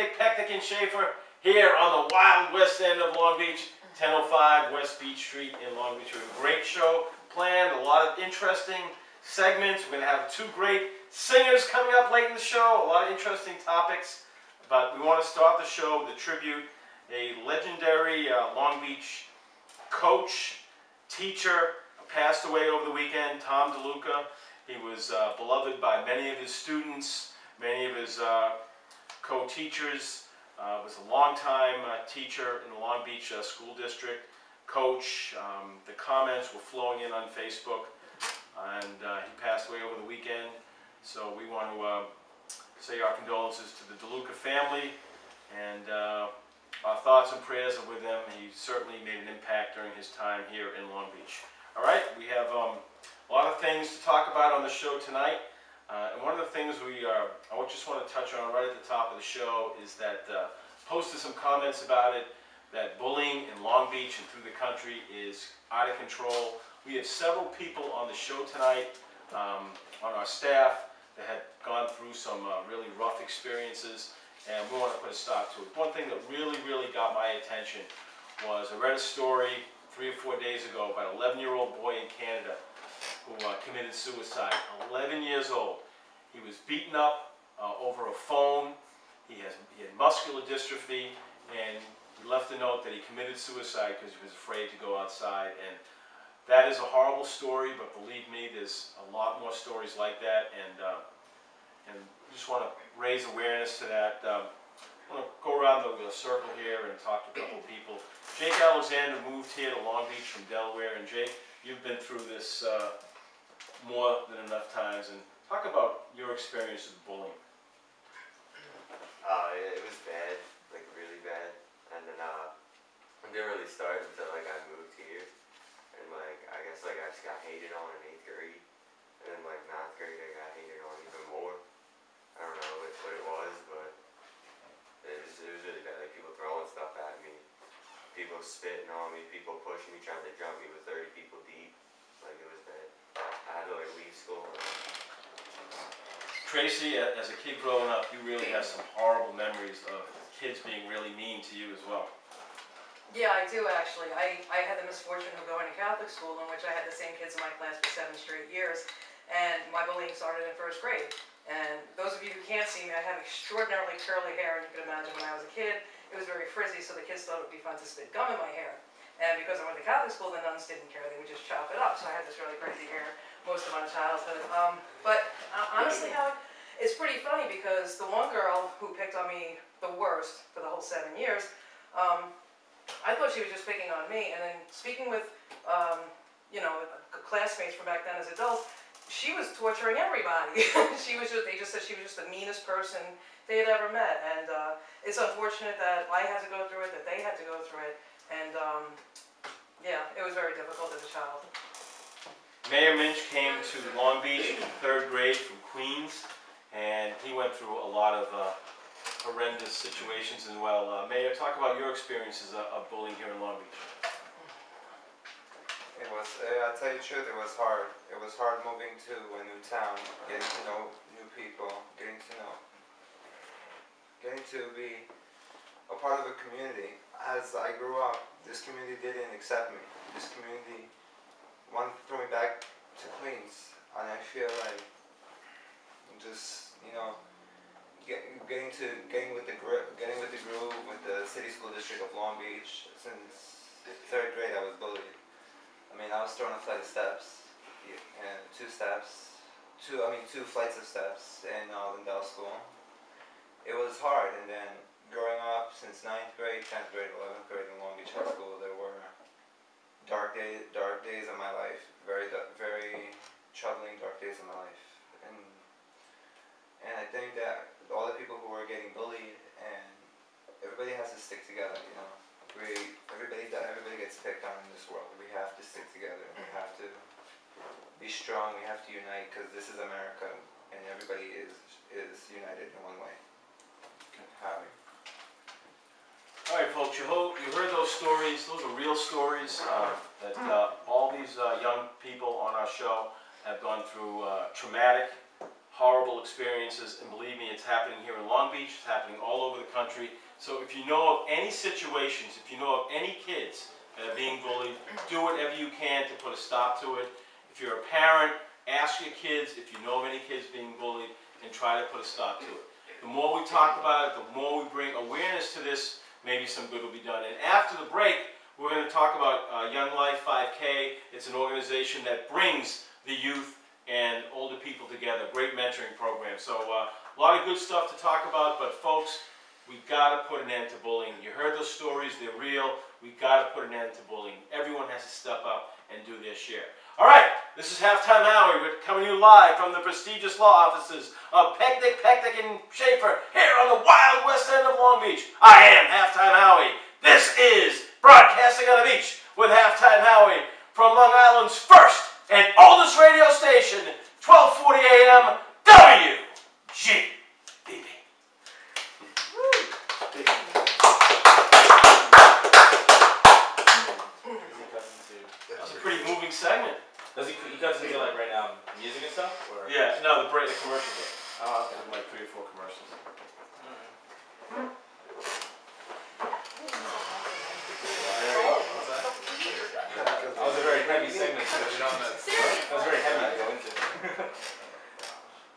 Pecknick and Schaefer here on the wild west end of Long Beach, 1005 West Beach Street in Long Beach. We have a great show planned, a lot of interesting segments. We're going to have two great singers coming up late in the show, a lot of interesting topics. But we want to start the show with a tribute, a legendary Long Beach coach, teacher, passed away over the weekend, Tom DeLuca. He was beloved by many of his students, many of his co-teachers. Was a long-time teacher in the Long Beach School District, coach. The comments were flowing in on Facebook, and he passed away over the weekend. So we want to say our condolences to the DeLuca family, and our thoughts and prayers are with them. He certainly made an impact during his time here in Long Beach. All right, we have a lot of things to talk about on the show tonight. And one of the things I just want to touch on right at the top of the show is that posted some comments about it, that bullying in Long Beach and through the country is out of control. We have several people on the show tonight, on our staff, that had gone through some really rough experiences, and we want to put a stop to it. One thing that really got my attention was I read a story 3 or 4 days ago about an 11-year-old boy in Canada who committed suicide, 11 years old. He was beaten up over a phone. He had muscular dystrophy, and he left a note that he committed suicide because he was afraid to go outside. And that is a horrible story, but believe me, there's a lot more stories like that, and we just want to raise awareness to that. I want to go around the circle here and talk to a couple of people. Jake Alexander moved here to Long Beach from Delaware, and Jake, you've been through this more than enough times, and talk about your experience with bullying. It was bad, like really bad, and then it didn't really start until like I moved here, and like I guess like I just got hated on in 8th grade, and then like 9th grade I got hated on even more. I don't know what it was, but it was really bad. Like people throwing stuff at me, people spitting on me, people pushing me, trying to jump me with 30 people deep. Like it was bad. I had to like leave school. Tracy, as a kid growing up, you really have some horrible memories of kids being really mean to you as well. Yeah, I do actually. I had the misfortune of going to Catholic school in which I had the same kids in my class for 7 straight years, and my bullying started in 1st grade. And those of you who can't see me, I have extraordinarily curly hair, and you can imagine when I was a kid, it was very frizzy, so the kids thought it would be fun to spit gum in my hair. And because I went to Catholic school, the nuns didn't care. They would just chop it up, so I had this really crazy hair most of my childhood. But honestly, Howard, it's pretty funny because the one girl who picked on me the worst for the whole 7 years, I thought she was just picking on me. And then speaking with, you know, classmates from back then as adults, she was torturing everybody. They just said she was just the meanest person they had ever met. And it's unfortunate that I had to go through it, that they had to go through it. And yeah, it was very difficult as a child. Mayor Minch came to Long Beach in 3rd grade from Queens, and he went through a lot of horrendous situations as well. Mayor, talk about your experiences of bullying here in Long Beach. It was, I'll tell you the truth, it was hard. It was hard moving to a new town, getting to know new people, getting to be a part of a community. As I grew up, this community didn't accept me. This community wanted to throw me back to Queens, and I feel like just, you know, getting with the groove with the City School District of Long Beach. Since 3rd grade, I was bullied. I mean, I was thrown a flight of steps, and 2 flights of steps in Lindell School. It was hard, and then growing up since 9th grade, 10th grade, 11th grade in Long Beach High School, there were dark days of my life, very troubling dark days of my life, and I think that all the people who were getting bullied, and everybody has to stick together, you know. Everybody gets picked on in this world. We have to stick together. We have to be strong. We have to unite, because this is America, and everybody is united in one way. Happy. All right, folks, you heard those stories. Those are real stories that all these young people on our show have gone through traumatic, horrible experiences, and believe me, it's happening here in Long Beach, it's happening all over the country. So if you know of any situations, if you know of any kids that are being bullied, do whatever you can to put a stop to it. If you're a parent, ask your kids if you know of any kids being bullied and try to put a stop to it. The more we talk about it, the more we bring awareness to this, maybe some good will be done. And after the break, we're going to talk about Young Life 5K. It's an organization that brings the youth and older people together. Great mentoring program. So a lot of good stuff to talk about, but folks, we've got to put an end to bullying. You heard those stories, they're real. We've got to put an end to bullying. Everyone has to step up and do their share. All right, this is Halftime Howie. We're coming to you live from the prestigious law offices of Pecknick, and Schaefer here on the wild west end of Long Beach. I am Halftime Howie. This is Broadcasting on the Beach with Halftime Howie from Long Island's first and oldest radio station, 1240 AM, WGBB. That's a pretty moving segment. Does he cuts into like right now music and stuff? Or? Yeah, no, the commercial break. Oh, okay. Like 3 or 4 commercials. That was a very heavy segment. That was very heavy to go into.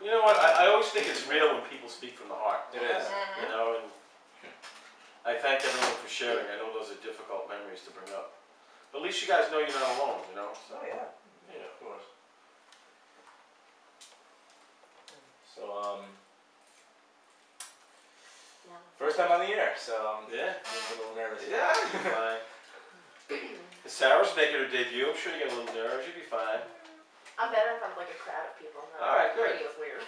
You know what? I always think it's real when people speak from the heart. It is. You know, and I thank everyone for sharing. I know those are difficult memories to bring up. But at least you guys know you're not alone, you know? So, yeah. Yeah, of course. So, first time on the air, so Yeah. I'm a little nervous. Yeah, you'll be fine. Sarah's making her debut. I'm sure you get a little nervous. You'll be fine. I'm better in front of like a crowd of people. No, All right, good. radio's weird.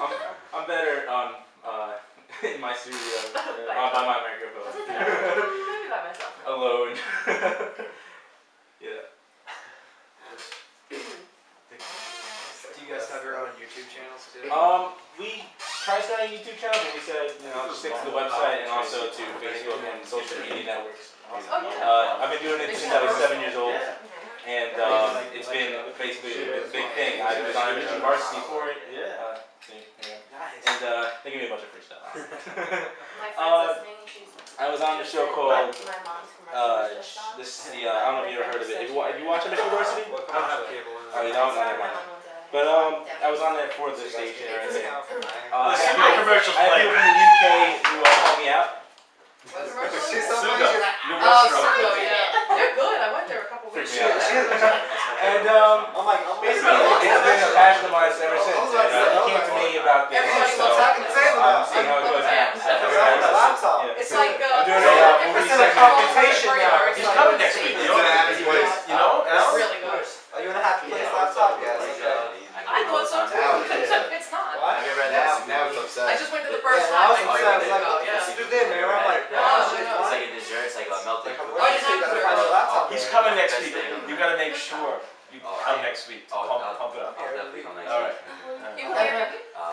I'm better in my studio by my microphone. Maybe by myself. Alone. Yeah. Do you guys have your own YouTube channels too? We tried starting a YouTube channel, but we said, just stick to the website and also to Facebook and social media networks. Oh yeah. I've been doing it since I was 7 years old, and it's been basically a big thing. I was on varsity for it. Yeah. And they give me a bunch of free stuff. My friend's listening. She's. I was on the show called My mom's commercial just on. I don't know if you ever heard of it. Have you watched Mission Varsity? I don't have cable. Oh, you don't? Never mind. But I was on there for the station and everything. Listen, no commercials I have playing. people from the UK who help me out. What commercial? She's Oh, so Suga. funny. New restaurant. Suga, yeah. They're good. I went there a couple weeks Freaked me ago. out. And I'm like, basically, it's been a passion of mine ever since. He came to me about this, Everybody so wants talking to say about seeing how it goes Yeah. now. laptop. Yeah. It's like I'm doing a movie it's segment. computation now. He's coming next week. You know, you know, It's Al? really good. Are you in a happy place laptop? Yes. I thought so too. Now it is. It's not. What? Now it's I upset. just went to the first Yeah, now time it's like 2 upset. weeks Like, ago. what's Yeah. you did, man? I'm like, No, wow, no, shit, no. what? It's like a dessert, it's like a melted Like, I'm cookie. working, you gotta find your laptop. He's man. coming next week. You gotta make sure you Oh, come yeah. next week. Oh, Pump it up. I'll definitely come next All week. You were there?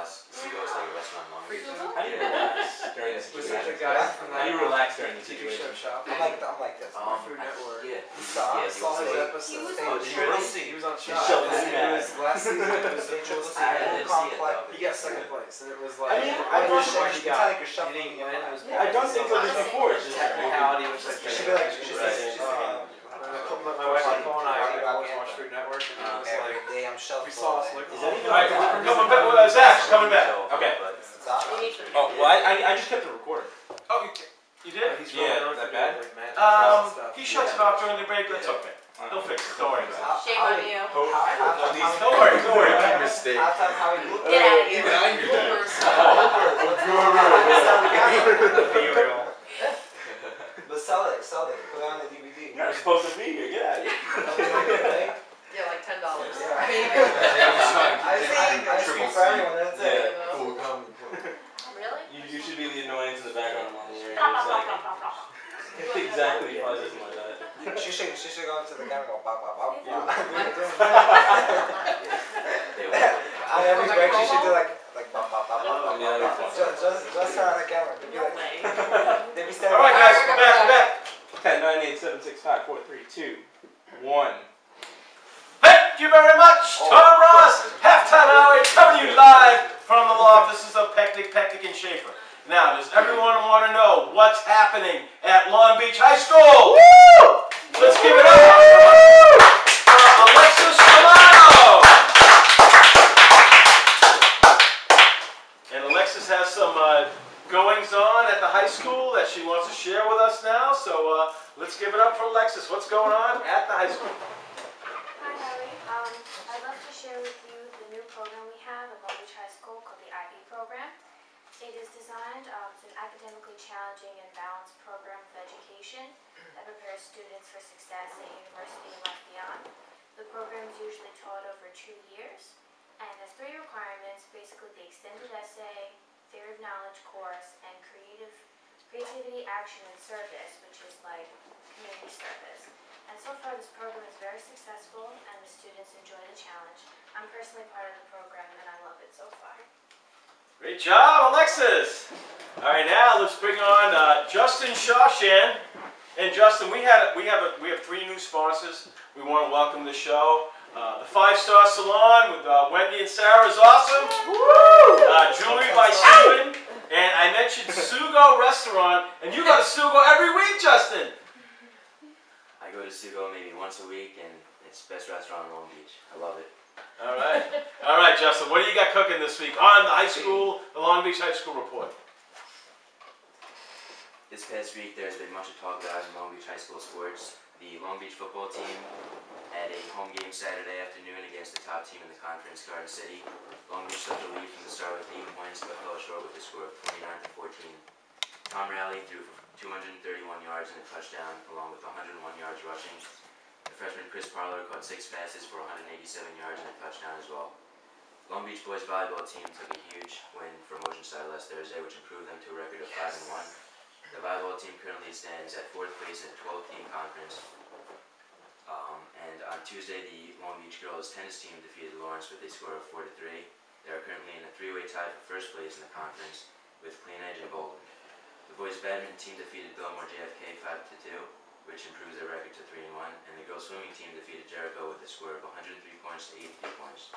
Sugo's like a restaurant in Long Free Beach. food? How do you relax during this Was it the situation? guy from How do you relax during this Did you situation? shop? I'm like this. Food Network. Yeah. I saw his Yeah, episode. Oh, did you really see? He was on He's shop. so It was mad. last season. It was the coolest I thing. didn't see it though. He got second place, and it was I like mean, I I wish don't- he you got. tell like a He shuffle. didn't win. It was I've done things like this before. It's just technicality, which is She should be like, she Right. said, my wife Nicole and I always watch Food Network, and it was every like day I'm shuffling. we saw us like. Is that even- All right, we're coming back. Well, Zach's coming back. Okay. Stop. We need to. Oh, well, I just kept it recorded. Oh, you did? He's Yeah, really that bad? Like, man, He shuts it off during the break. That's okay. He'll fix it. Don't worry about Shame on you. it. Don't worry. Don't worry about it. Mistake. Halftime how he looked. Get out of here. But sell it. Put it on the DVD. You're supposed to be here. Get out of here. Yeah, like $10. Yeah. I mean, I speak for everyone, that's it. Yeah. you know. Really? You should be the annoyance in the background on the air. It's like exactly probably something like that. She should go into the camera and go bop bop bop. Yeah. On every break she should do like bop bop bop bop. Yeah, that'd be fun. Just her on the camera. They'd be No like, way. they'd be standing. All right, guys. We're back. 10, 9, 8, 7, 6, 5, 4, 3, 2, 1. Thank you very much, Tom Ross. Halftime Hour coming to you live from the law offices of Pectic, and Schaefer. Now, does everyone want to know what's happening at Long Beach High School? Woo! Let's give it up for Alexis Romano. And Alexis has some goings on at the high school that she wants to share with us now. So let's give it up for Alexis. What's going on at the high school? Hi, Harry. I'd love to share with you the new program we have at Long Beach High School called the IB program. It is designed as an academically challenging and balanced program of education that prepares students for success at university and life beyond. The program is usually taught over 2 years and has 3 requirements, basically the extended essay, theory of knowledge course, and creativity, action, and service, which is like community service. And so far this program is very successful and the students enjoy the challenge. I'm personally part of the program and I love it so far. Great job, Alexis. All right, now let's bring on Justin Shawshan. And Justin, we have 3 new sponsors. We want to welcome to the show. The 5-Star Salon with Wendy and Sarah is awesome. Jewelry by Steven. And I mentioned Sugo Restaurant, and you go to Sugo every week, Justin. I go to Sugo maybe once a week, and it's the best restaurant in Long Beach. I love it. All right, Justin. What do you got cooking this week on the Long Beach High School Report? This past week, there's been much to talk about in Long Beach High School sports. The Long Beach football team had a home game Saturday afternoon against the top team in the conference, Garden City. Long Beach took the lead from the start with 8 points, but fell short with a score of 29-14. Tom Rowley threw for 231 yards and a touchdown, along with 101 yards rushing. The freshman Chris Parler caught 6 passes for 187 yards and a touchdown as well. Long Beach boys volleyball team took a huge win from Oceanside last Thursday, which improved them to a record of 5-1. The volleyball team currently stands at 4th place in the 12-team conference. And on Tuesday, the Long Beach girls tennis team defeated Lawrence with a score of 4-3. They are currently in a 3-way tie for 1st place in the conference with Clean Edge and Bolton. The boys badminton team defeated Belmore JFK 5-2, which improves their record to 3-1. And the girls swimming team defeated Jericho with a score of 103 points to 83 points.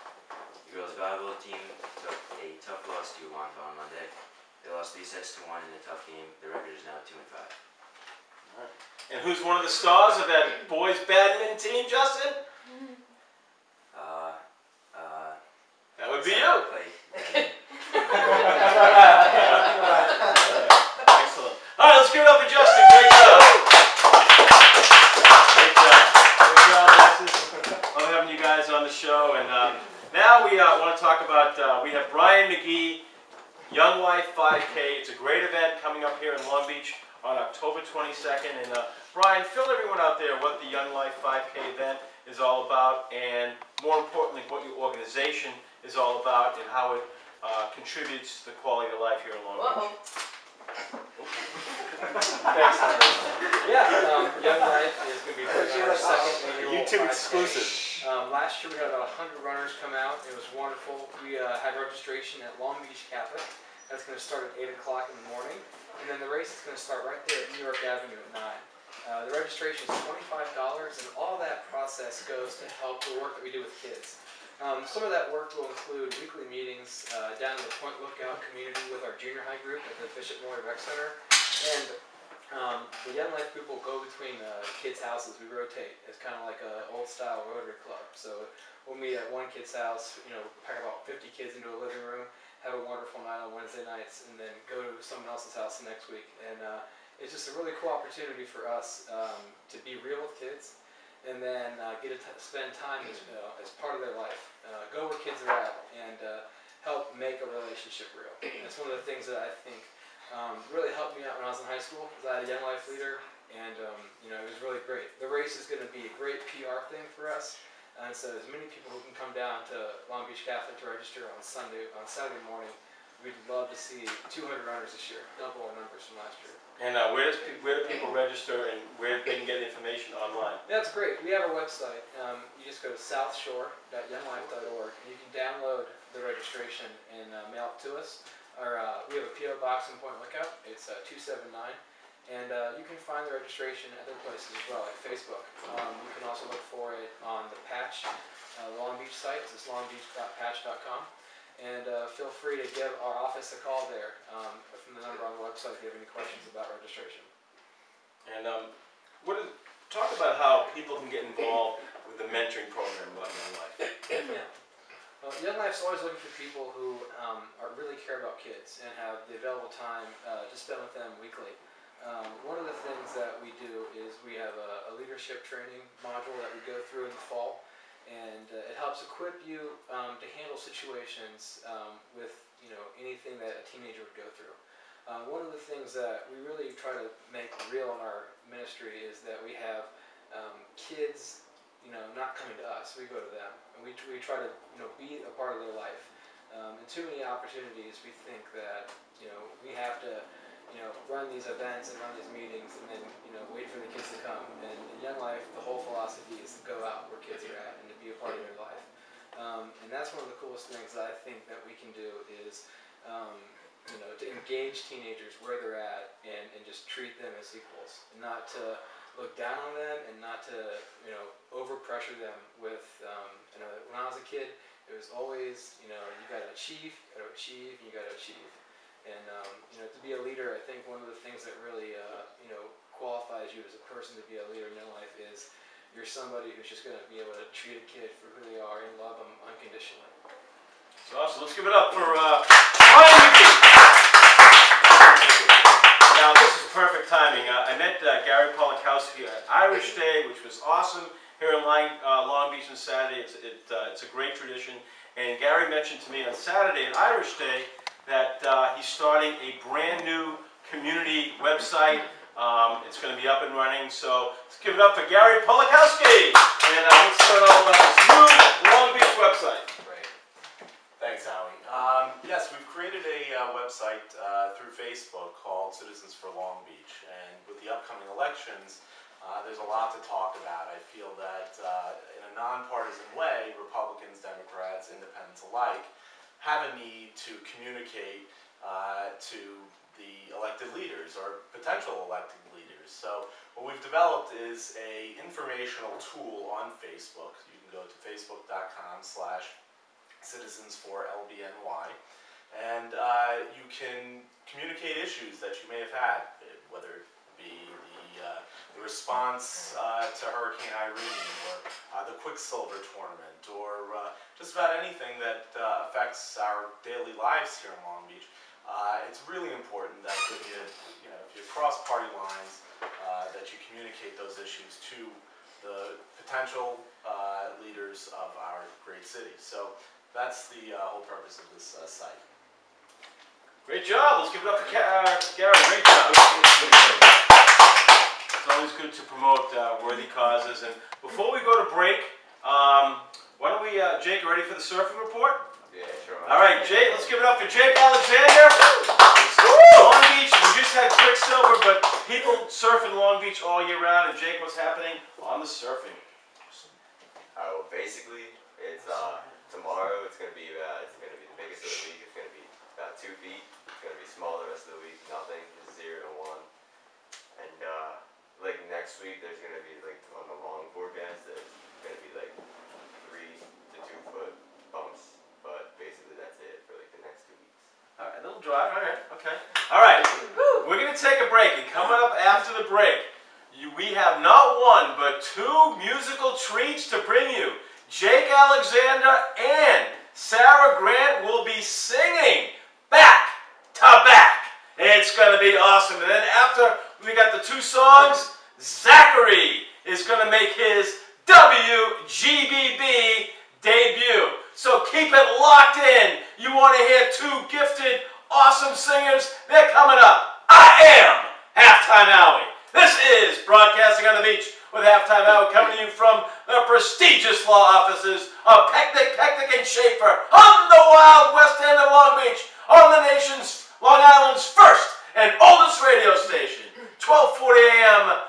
The girls volleyball team took a tough loss to Wanta on Monday. They lost 3-1 in a tough game. Their record is now 2-5. And who's one of the stars of that boys badminton team, Justin? That would be you. Excellent. All right, let's give it up for Justin. Great job. Great job. Great job, Alexis. Love having you guys on the show. And now we want to talk about, we have Brian McGee, Young Life 5K. It's a great event coming up here in Long Beach on October 22nd. And Brian, fill everyone out there what the Young Life 5K event is all about, and more importantly, what your organization is all about and how it contributes to the quality of life here in Long Beach. Thanks, Harry. Yeah, Young Life is going to be our second annual YouTube 5K. exclusive. Last year we had about 100 runners come out. It was wonderful. We had registration at Long Beach Catholic. That's going to start at 8 o'clock in the morning. And then the race is going to start right there at New York Avenue at 9. The registration is $25, and all that process goes to help the work that we do with kids. Some of that work will include weekly meetings down in the Point Lookout community with our junior high group at the Bishop Moore Rec Center. And the Young Life group will go between kids' houses. We rotate. It's kind of like an old-style Rotary Club. So we'll meet at one kid's house, pack about 50 kids into a living room, have a wonderful night on Wednesday nights, and then go to someone else's house the next week. And it's just a really cool opportunity for us to be real with kids, and then get to spend time as part of their life. Go where kids are at and help make a relationship real. And it's one of the things that I think really helped me out when I was in high school, because I had a Young Life leader, and it was really great. The race is going to be a great PR thing for us. And so as many people who can come down to Long Beach Catholic to register on Saturday morning, we'd love to see 200 runners this year, double our numbers from last year. And where do people register, and where they can get information online? That's great. We have our website. You just go to southshore.younglife.org, and you can download the registration and mail it to us. We have a P.O. box in Point Lookout. It's 279. And you can find the registration at other places as well, like Facebook. You can also look for it on the Patch, the Long Beach site. It's longbeach.patch.com. And feel free to give our office a call there from the number on the website if you have any questions about registration. And talk about how people can get involved with the mentoring program about Young Life. Yeah. Well, Young Life's always looking for people who really care about kids and have the available time to spend with them weekly. One of the things that we do is we have a leadership training module that we go through in the fall, and it helps equip you to handle situations with anything that a teenager would go through. One of the things that we really try to make real in our ministry is that we have kids, not coming to us. We go to them, and we try to, be a part of their life. In too many opportunities, we think that, we have to, run these events and run these meetings, and then, wait for the kids to come. And in Young Life, the whole philosophy is to go out where kids are at and to be a part of their life. And that's one of the coolest things that I think that we can do is, to engage teenagers where they're at and just treat them as equals, and not to look down on them and not to, overpressure them with, when I was a kid, it was always, you gotta achieve, and you gotta achieve. And, to be a leader, I think one of the things that really, qualifies you as a person to be a leader in your life is you're somebody who's just gonna be able to treat a kid for who they are and love them unconditionally. So awesome. Let's give it up for Ryan McGee. Now this is perfect timing. I met Gary Polakowski at Irish Day, which was awesome here in Long Beach on Saturday. It's a great tradition. And Gary mentioned to me on Saturday at Irish Day that he's starting a brand new community website. It's going to be up and running. So let's give it up for Gary Polakowski. And let's learn all about this new Long Beach website. Thanks, Howie. Yes, we've created a website through Facebook called Citizens for Long Beach, and with the upcoming elections, there's a lot to talk about. I feel that in a nonpartisan way, Republicans, Democrats, Independents alike have a need to communicate to the elected leaders or potential elected leaders. So what we've developed is a informational tool on Facebook. You can go to facebook.com/citizens4LBNY, and you can communicate issues that you may have had, whether it be the response to Hurricane Irene, or the Quicksilver tournament, or just about anything that affects our daily lives here in Long Beach. It's really important that if you cross party lines, that you communicate those issues to the potential leaders of our great city. So that's the whole purpose of this site. Great job. Let's give it up for Gary. Great job. It's always good to promote worthy causes. And before we go to break, why don't we, Jake, ready for the surfing report? Yeah, sure. All right, Jake, let's give it up for Jake Alexander. Long Beach, we just had Quicksilver, but people surf in Long Beach all year round. And Jake, what's happening on the surfing? Well, basically, it's tomorrow. It's gonna be the biggest of the week. It's gonna be about 2 feet. It's gonna be small the rest of the week. Nothing, just 0 to 1. And like next week, there's gonna be like on the long forecast, there's gonna be like 3 to 2 foot bumps. But basically, that's it for like the next 2 weeks. All right, a little dry. All right, okay. All right, we're gonna take a break, and coming up after the break, we have not one but 2 musical treats to bring you. Jake Alexander and Sarah Grant will be singing back to back. It's gonna be awesome. And then after we got the 2 songs, Zachary is gonna make his WGBB debut. So keep it locked in. You want to hear 2 gifted, awesome singers? They're coming up. I am Halftime Howie. This is Broadcasting on the Beach with Halftime Howie, coming to you from the prestigious law offices of Pecknick, and Schaefer on the wild west end of Long Beach, on the nation's, Long Island's first and oldest radio station, 1240 AM